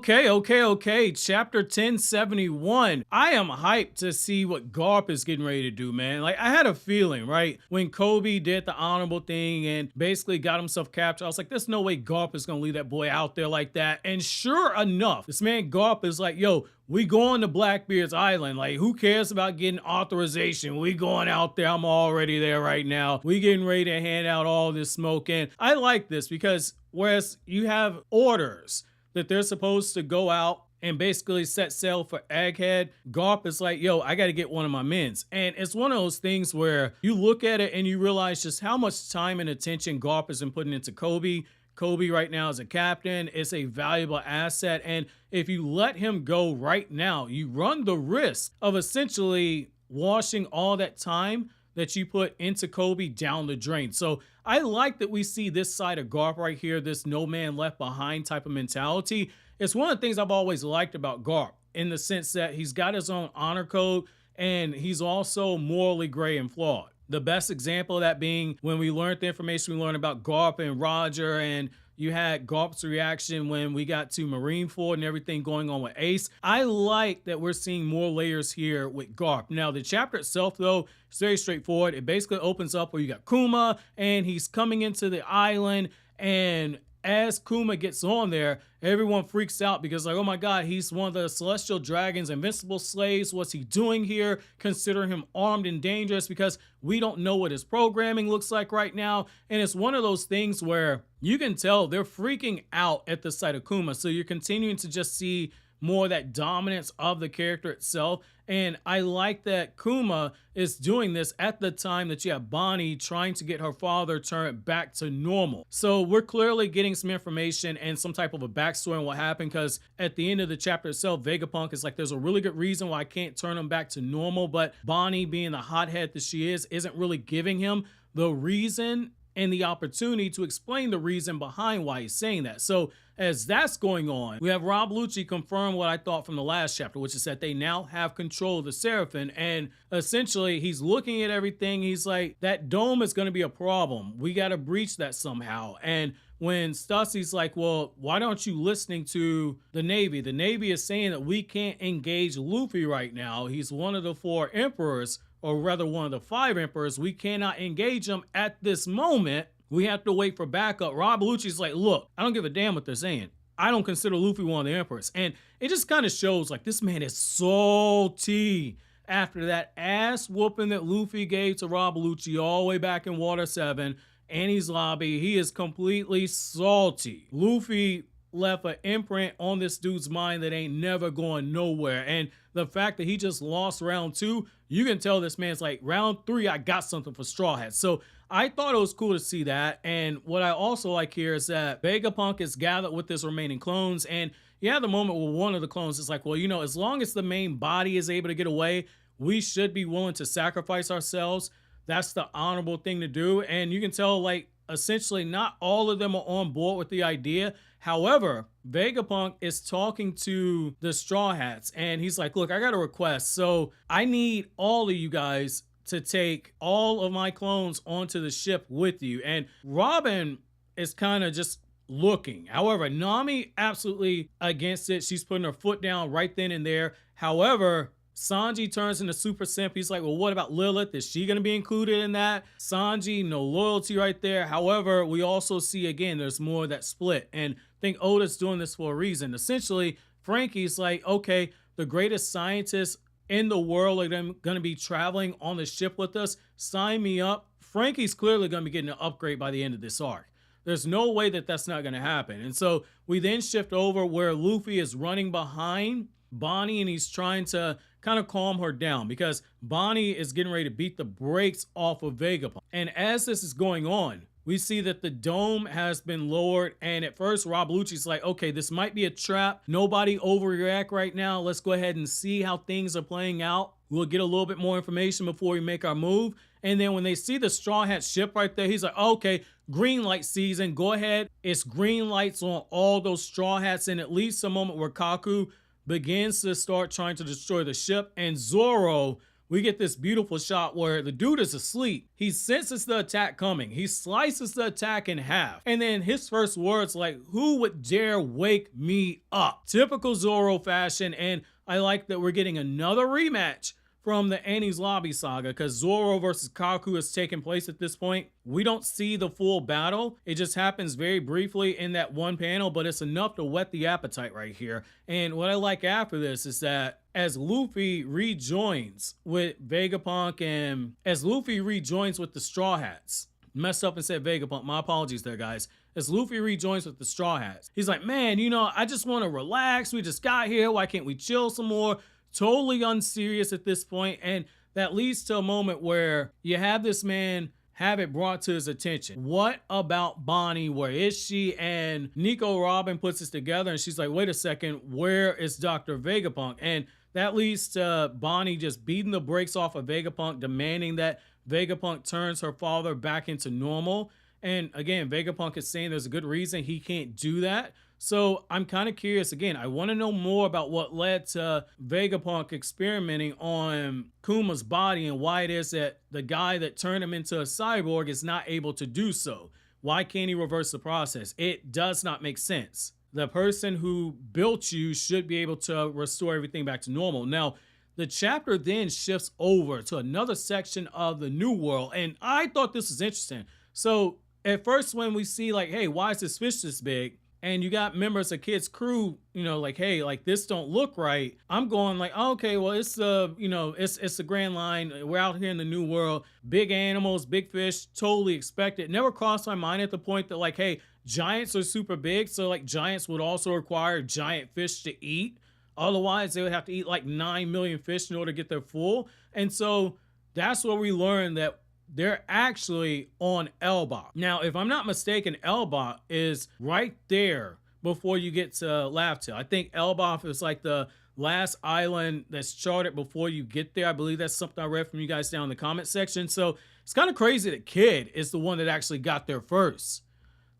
Okay. Chapter 1071. I am hyped to see what Garp is getting ready to do, man. Like, I had a feeling, right? When Koby did the honorable thing and basically got himself captured, I was like, there's no way Garp is going to leave that boy out there like that. And sure enough, this man Garp is like, yo, we going to Blackbeard's Island. Like, who cares about getting authorization? We going out there. I'm already there right now. We getting ready to hand out all this smoke. And I like this because whereas you have orders that they're supposed to go out and basically set sail for Egghead, Garp is like, yo, I got to get one of my men's. And it's one of those things where you look at it and you realize just how much time and attention Garp has been putting into Koby. Koby right now is a captain. It's a valuable asset. And if you let him go right now, you run the risk of essentially washing all that time that you put into Koby down the drain. So I like that we see this side of Garp right here, this no man left behind type of mentality. It's one of the things I've always liked about Garp in the sense that he's got his own honor code and he's also morally gray and flawed. The best example of that being when we learned the information we learned about Garp and Roger, and you had Garp's reaction when we got to Marineford and everything going on with Ace. I like that we're seeing more layers here with Garp. Now, the chapter itself, though, is very straightforward. It basically opens up where you got Kuma, and he's coming into the island, and as Kuma gets on there, everyone freaks out because like, oh my God, he's one of the Celestial Dragon's invincible slaves. What's he doing here? Consider him armed and dangerous because we don't know what his programming looks like right now. And it's one of those things where you can tell they're freaking out at the sight of Kuma. So you're continuing to just see more of that dominance of the character itself. And I like that Kuma is doing this at the time that you have Bonney trying to get her father turned back to normal. So we're clearly getting some information and some type of a backstory on what happened, because at the end of the chapter itself, Vegapunk is like, there's a really good reason why I can't turn him back to normal, but Bonney, being the hothead that she is, isn't really giving him the reason and the opportunity to explain the reason behind why he's saying that. So as that's going on, we have Rob Lucci confirm what I thought from the last chapter, which is that they now have control of the Seraphim. And essentially, he's looking at everything. He's like, that dome is going to be a problem. We got to breach that somehow. And when Stussy's like, well, why aren't you listening to the Navy? The Navy is saying that we can't engage Luffy right now. He's one of the 4 emperors, or rather one of the 5 emperors. We cannot engage him at this moment. We have to wait for backup. Rob Lucci's like, look, I don't give a damn what they're saying. I don't consider Luffy one of the emperors. And it just kind of shows like this man is salty after that ass whooping that Luffy gave to Rob Lucci all the way back in Water 7, Annie's lobby. He is completely salty. Luffy left an imprint on this dude's mind that ain't never going nowhere. And the fact that he just lost round 2, you can tell this man's like, round 3, I got something for Straw Hats. So I thought it was cool to see that. And what I also like here is that Vegapunk is gathered with his remaining clones. And you have the moment where one of the clones is like, well, you know, as long as the main body is able to get away, we should be willing to sacrifice ourselves. That's the honorable thing to do. And you can tell, like, essentially not all of them are on board with the idea. However, Vegapunk is talking to the Straw Hats and he's like, look, I got a request. So I need all of you guys to take all of my clones onto the ship with you. And Robin is kind of just looking. However, Nami absolutely against it. She's putting her foot down right then and there. However, Sanji turns into Super Simp. He's like, well, what about Lilith? Is she going to be included in that? Sanji, no loyalty right there. However, we also see, again, there's more of that split. And I think Oda's doing this for a reason. Essentially, Frankie's like, okay, the greatest scientists in the world are going to be traveling on the ship with us. Sign me up. Frankie's clearly going to be getting an upgrade by the end of this arc. There's no way that that's not going to happen. And so we then shift over where Luffy is running behind Bonney and he's trying to kind of calm her down because Bonney is getting ready to beat the brakes off of Vegapunk. And as this is going on, we see that the dome has been lowered. And at first, Rob Lucci's like, okay, this might be a trap. Nobody overreact right now. Let's go ahead and see how things are playing out. We'll get a little bit more information before we make our move. And then when they see the Straw Hat ship right there, he's like, okay, green light season, go ahead. It's green lights on all those Straw Hats. And at least a moment where Kaku begins to start trying to destroy the ship. And Zoro we get this beautiful shot where the dude is asleep. He senses the attack coming. He slices the attack in half. And then his first words like, "Who would dare wake me up?" Typical Zoro fashion. And I like that we're getting another rematch from the Enies Lobby saga, because Zoro versus Kaku has taken place at this point. We don't see the full battle. It just happens very briefly in that one panel, but it's enough to whet the appetite right here. And what I like after this is that as Luffy rejoins with Vegapunk and as Luffy rejoins with the Straw Hats, messed up and said Vegapunk, my apologies there, guys. As Luffy rejoins with the Straw Hats, he's like, man, you know, I just want to relax. We just got here. Why can't we chill some more? Totally unserious at this point, and that leads to a moment where you have this man have it brought to his attention. What about Bonney? Where is she? And Nico Robin puts this together, and she's like, wait a second, where is Dr. Vegapunk? And that leads to Bonney just beating the brakes off of Vegapunk, demanding that Vegapunk turns her father back into normal. And again, Vegapunk is saying there's a good reason he can't do that. So I'm kind of curious. Again, I want to know more about what led to Vegapunk experimenting on Kuma's body and why it is that the guy that turned him into a cyborg is not able to do so. Why can't he reverse the process? It does not make sense. The person who built you should be able to restore everything back to normal. Now, the chapter then shifts over to another section of the New World, and I thought this was interesting. So at first when we see like, hey, why is this fish this big? And you got members of Kid's crew, you know, like, hey, like this don't look right. I'm going like, oh, okay, well, it's the, you know, it's the Grand Line. We're out here in the New World. Big animals, big fish, totally expected. Never crossed my mind at the point that like, hey, giants are super big. So like giants would also require giant fish to eat. Otherwise, they would have to eat like 9 million fish in order to get their full. And so that's where we learned that they're actually on Elbaf. Now, if I'm not mistaken, Elbaf is right there before you get to Laugh-Tale. I think Elbaf is like the last island that's charted before you get there. I believe that's something I read from you guys down in the comment section. So it's kind of crazy that Kid is the one that actually got there first.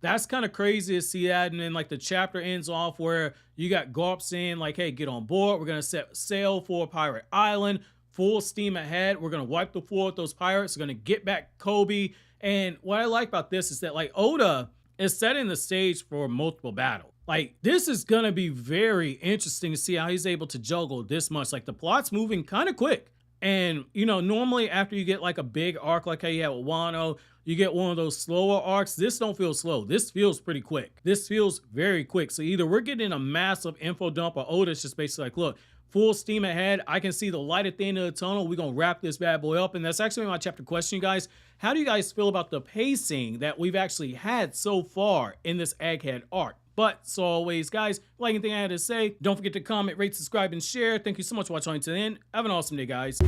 That's kind of crazy to see that. And then like the chapter ends off where you got Garp saying like, hey, get on board. We're going to set sail for Pirate Island. Full steam ahead. We're going to wipe the floor with those pirates. We're going to get back Koby. And what I like about this is that like Oda is setting the stage for multiple battles. Like this is going to be very interesting to see how he's able to juggle this much. Like the plot's moving kind of quick. And, you know, normally after you get like a big arc like how you have with Wano, you get one of those slower arcs. This don't feel slow. This feels pretty quick. This feels very quick. So either we're getting a massive info dump or Oda's just basically like, look, full steam ahead. I can see the light at the end of the tunnel. We're going to wrap this bad boy up. And that's actually my chapter question, guys. How do you guys feel about the pacing that we've actually had so far in this Egghead arc? But, so always, guys, like anything I had to say, don't forget to comment, rate, subscribe, and share. Thank you so much for watching until the end. Have an awesome day, guys.